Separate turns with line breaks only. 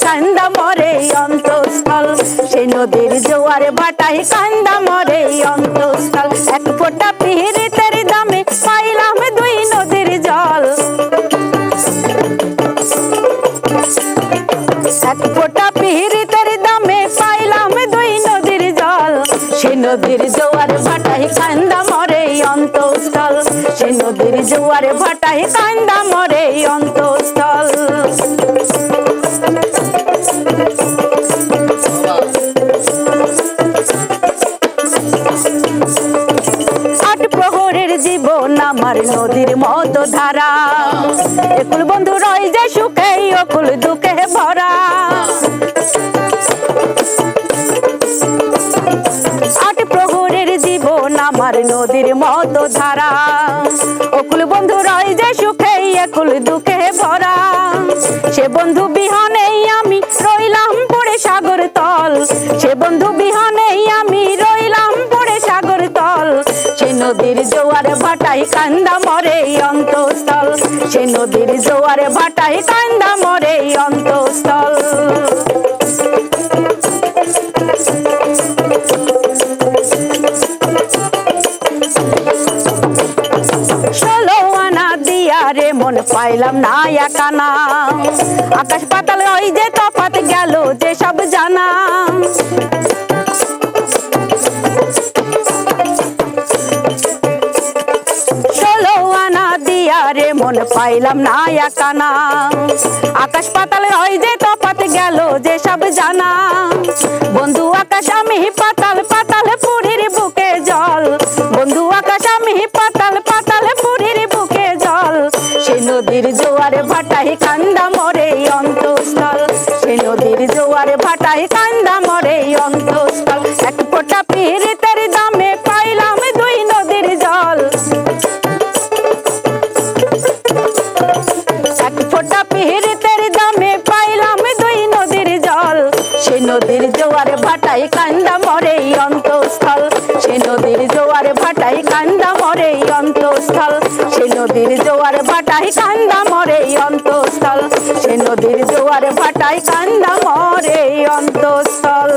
কান্দা মরে অন্তঃস্থল, সেই নদীর জোয়ারে ভাটাই কান্দা মরে অন্তঃস্থল। এক ফোঁটা পিরিতের দামে পাইলাম দুই নদীর জল, এক ফোঁটা পিরিতের দামে পাইলাম দুই নদীর জল, সেই নদীর জোয়ারে ভাটাই কান্দা মরে অন্তঃস্থল, সেই নদীর জোয়ারে ভাটাই কান্দা মরে অন্তঃস্থল। আট প্রহরের জীবন আমার নদীর মতো ধারা, একুল বন্ধু রয় যে সুখে অকুল দুঃখে ভরা। আট প্রহরের জীবন আমার নদীর মতো ধারা, অকুল বন্ধু রয় যে সুখে একুল দুঃখে ভরা। সে বন্ধু বিহনেই আমি রইলাম পড়ে সাগর তল, সে বন্ধু বিহনেই আমি রইলাম পড়ে সাগর তল, সে নদীর জোয়ারে ভাটাই কান্দা মরে অন্তঃস্থল, সে নদীর জোয়ারে ভাটাই কান্দা মরে অন্তঃস্থল। ষোলো আনা দিয়া রে মন পাইলাম না একানা, আকাশ পাতাল ওই যে তফাৎ গেল যে সব জানা। ষোলো আনা দিয়া রে মন পাইলাম না একানা, আকাশ পাতাল ওই যে তফাৎ গেল যে সব জানা। বন্ধু আকাশ আমি পাতাল, পাতাল পুরীর বুকে জল, বন্ধু আকাশ আমি পাতাল, পাতাল পুরীর বুকে জল, সেই নদীর জোয়ারে ভাটাই কান্দা মরে অন্তঃস্থল, সেই নদীর জোয়ারে ভাটাই কান্দা মরে অন্তঃস্থল। এক ফোঁটা পিরিতের দামে পাইলাম দুই নদীর জল, এক ফোঁটা পিরিতের দামে পাইলাম দুই নদীর জল, সেই নদীর জোয়ারে ভাটাই কান্দা মরে অন্তঃস্থল, সেই নদীর জোয়ারে ভাটাই কান্দা মরে অন্তঃস্থল, সেই নদীর জোয়ারে ভাটাই কান্দা মরে অন্তঃস্থল, সেই নদীর জোয়ারে ভাটাই কান্দা মরে অন্তঃস্থল।